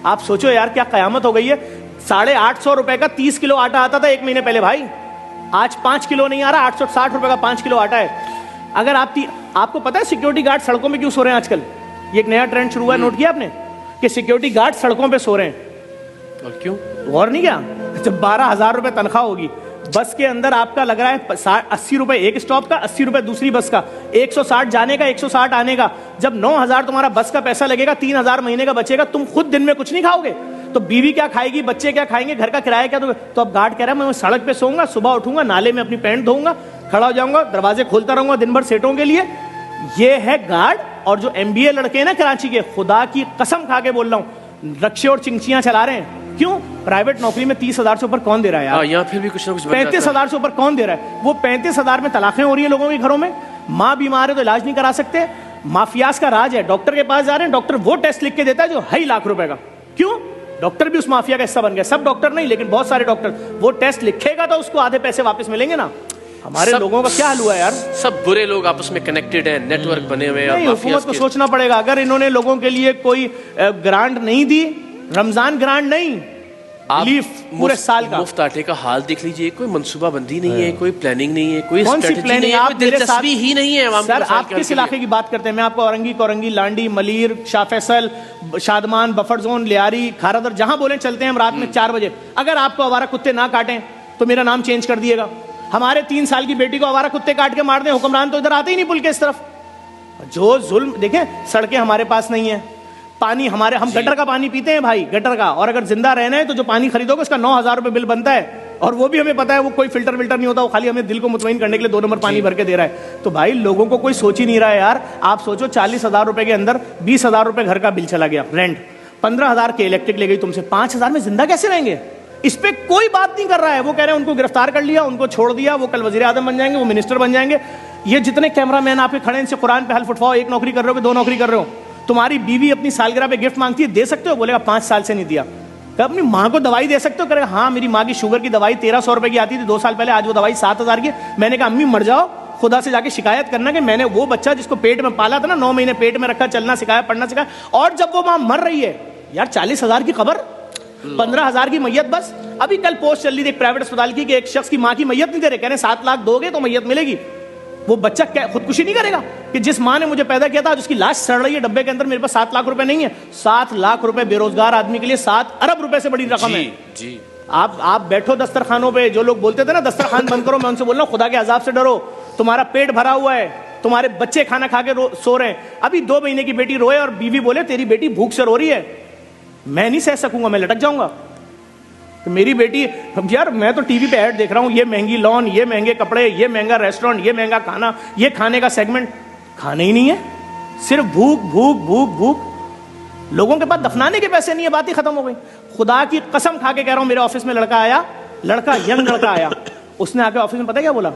आप सोचो यार क्या कयामत हो गई है। 850 रुपए का 30 किलो आटा आता था 1 महीने पहले भाई, आज 5 किलो नहीं आ रहा, 860 रुपए का 5 किलो आटा है। अगर आपको पता है सिक्योरिटी गार्ड सड़कों में क्यों सो रहे हैं आजकल? ये एक नया ट्रेंड शुरू हुआ है, नोट किया आपने कि सिक्योरिटी गार्ड सड़कों पे सो रहे हैं? और क्यों, गौर नहीं किया? जब 12,000 रुपए तनख्वाह होगी, बस के अंदर आपका लग रहा है 80 रुपए एक स्टॉप का, 80 रुपए दूसरी बस का, 160 जाने का, 160 आने का। जब 9,000 तुम्हारा बस का पैसा लगेगा, 3,000 महीने का बचेगा, तुम खुद दिन में कुछ नहीं खाओगे तो बीवी क्या खाएगी, बच्चे क्या खाएंगे, घर का किराया क्या? तो अब गार्ड कह रहा है मैं सड़क पे सोऊंगा, सुबह उठूंगा, नाले में अपनी पैंट धोऊंगा, खड़ा हो जाऊंगा, दरवाजे खोलता रहूंगा दिन भर सेटों के लिए। ये है गार्ड। और जो MBA लड़के हैं ना कराची के, खुदा की कसम खा के बोल रहा हूं, रक्शे और चिंचियां चला रहे हैं। क्यों? प्राइवेट नौकरी में 30,000 से ऊपर कौन दे रहा है यार? यहाँ फिर भी कुछ ना कुछ 35,000 से ऊपर कौन दे रहा है? वो 35,000 में तलाकें हो रही है लोगों के घरों में, माँ बीमार है तो इलाज नहीं करा सकते, माफियाज का राज है। डॉक्टर के पास जा रहे हैं, डॉक्टर वो टेस्ट लिख के देता है जो 2.5 लाख रुपए का। क्यों? डॉक्टर भी उस माफिया का हिस्सा बन गया। सब डॉक्टर नहीं, लेकिन बहुत सारे डॉक्टर। वो टेस्ट लिखेगा तो उसको आधे पैसे वापस मिलेंगे ना। हमारे लोगों का क्या हाल हुआ है यार? सब बुरे लोग आपस में कनेक्टेड हैं, नेटवर्क बने हुए हैं। हुकूमत को सोचना पड़ेगा। अगर इन्होंने लोगों के लिए कोई ग्रांट नहीं दी, रमजान ग्रांट नहीं, पूरे साल का मुफ्त आटे का हाल देख लीजिए, कोई मंसूबाबंदी नहीं है, कोई प्लानिंग नहीं है, कोई स्ट्रेटजी नहीं है, कोई दिलचस्पी ही नहीं है। सर आप किस इलाके की बात करते हैं? मैं आपको औरंगी, लांडी, मलीर, शाह फैसल, शादमान, बफर जोन, लियारी, खारादर, जहां बोले चलते हैं हम रात में 4 बजे। अगर आपको आवारा कुत्ते ना काटें तो मेरा नाम चेंज कर दिएगा। हमारे 3 साल की बेटी को आवारा कुत्ते काट के मार दें, हुक्मरान तो इधर आते ही नहीं पुल के इस तरफ। जो जुल्म देखें, सड़कें हमारे पास नहीं है, पानी हमारे, हम गटर का पानी पीते हैं भाई, गटर का। और अगर जिंदा रहना है तो जो पानी खरीदोगे उसका 9,000 रुपए बिल बनता है, और वो भी हमें पता है वो कोई फिल्टर नहीं होता, वो खाली हमें दिल को मुतमईन करने के लिए 2 नंबर पानी भर के दे रहा है। तो भाई लोगों को कोई सोच ही नहीं रहा है यार। आप सोचो 40,000 रुपए के अंदर 20,000 रुपए घर का बिल चला गया, रेंट 15,000 के इलेक्ट्रिक ले गई तुमसे, 5,000 में जिंदा कैसे रहेंगे? इस पे कोई बात नहीं कर रहा है। वो कह रहे हैं उनको गिरफ्तार कर लिया, उनको छोड़ दिया, वो कल वजीर आजम बन जाएंगे, वो मिनिस्टर बन जाएंगे। ये जितने कैमरामैन आपके खड़े इनसे कुरान पे हल्फ उठवाओ, 1 नौकरी कर रहे हो कि 2 नौकरी कर रहे हो? तुम्हारी बीवी अपनी सालगिरह पे गिफ्ट मांगती है, दे सकते हो? बोलेगा 5 साल से नहीं दिया। कब अपनी माँ को दवाई दे सकते हो? करेगा हाँ मेरी माँ की शुगर की दवाई 1,300 रुपए की आती थी 2 साल पहले, आज वो दवाई 7,000 की। मैंने कहा अम्मी मर जाओ, खुदा से जाके शिकायत करना कि मैंने वो बच्चा जिसको पेट में पाला था ना, 9 महीने पेट में रखा, चलना सिखाया, पढ़ना सिखाया, और जब वो माँ मर रही है यार, 40,000 की खबर, 15,000 की मैयत। बस अभी कल पोस्ट चल रही थी एक प्राइवेट अस्पताल की कि एक शख्स की माँ की मैयत नहीं दे रहे, कह रहे 7 लाख दोगे तो मैयत मिलेगी। वो बच्चा क्या खुदकुशी नहीं करेगा कि जिस माँ ने मुझे पैदा किया था उसकी लाश सड़ रही है डब्बे के अंदर, मेरे पास 7 लाख रुपए नहीं है? 7 लाख रुपए बेरोजगार आदमी के लिए 7 अरब रुपए से बड़ी रकम है जी। आप बैठो दस्तरखानों पे, जो लोग बोलते थे ना दस्तरखान बंद करो, मैं उनसे बोल रहा हूं खुदा के अजाब से डरो। तुम्हारा पेट भरा हुआ है, तुम्हारे बच्चे खाना खा के सो रहे हैं। अभी 2 महीने की बेटी रोए और बीवी बोले तेरी बेटी भूख से रो रही है, मैं नहीं सह सकूंगा, मैं लटक जाऊंगा। तो मेरी बेटी, यार मैं तो टीवी पे ऐड देख रहा हूँ, ये महंगी लॉन, ये महंगे कपड़े, ये महंगा रेस्टोरेंट, ये महंगा खाना, ये खाने का सेगमेंट, खाने ही नहीं है, सिर्फ भूख भूख भूख भूख। लोगों के पास दफनाने के पैसे नहीं है, बात ही खत्म हो गई। खुदा की कसम खा के कह रहा हूँ, मेरे ऑफिस में लड़का आया, यंग लड़का आया, उसने आके ऑफिस में पता क्या बोला?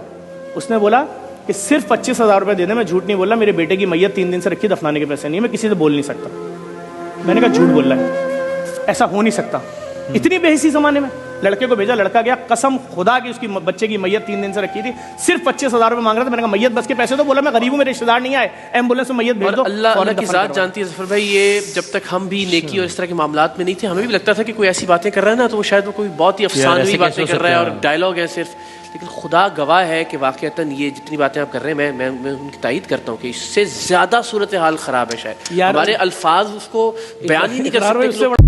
उसने बोला कि सिर्फ 25,000 रुपए दे दे, मैं झूठ नहीं बोल रहा, मेरे बेटे की मैयत 3 दिन से रखी, दफनाने के पैसे नहीं है, मैं किसी से बोल नहीं सकता। मैंने कहा झूठ बोल रहा है, ऐसा हो नहीं सकता। इतनी बेहिसी जमाने में लड़के को भेजा, लड़का गया, कसम खुदा की उसकी बच्चे की मैयत 3 दिन से रखी थी, सिर्फ 25,000 रुपए मांग रहा था। मैंने कहा मैयत बस के पैसे तो, बोला मैं गरीब हूं, मेरे रिश्तेदार नहीं आए, एम्बुलेंस में मैयत भेज दो। अल्लाह की जात जानती है जफर भाई, ये जब तक हम भी नेकी और इस तरह के मामलात में नहीं थे, हमें भी लगता था कि कोई ऐसी बातें कर रहा है ना तो वो शायद वो कोई बहुत ही अफसानवी बातें कर रहा है और डायलॉग है सिर्फ। लेकिन खुदा गवाह है कि वाकईतन ये जितनी बातें आप कर रहे हैं, मैं उनकी तायद करता हूँ कि इससे ज्यादा सूरत हाल खराब है। शायद हमारे अल्फाज उसको बयान ही नहीं कर सकते।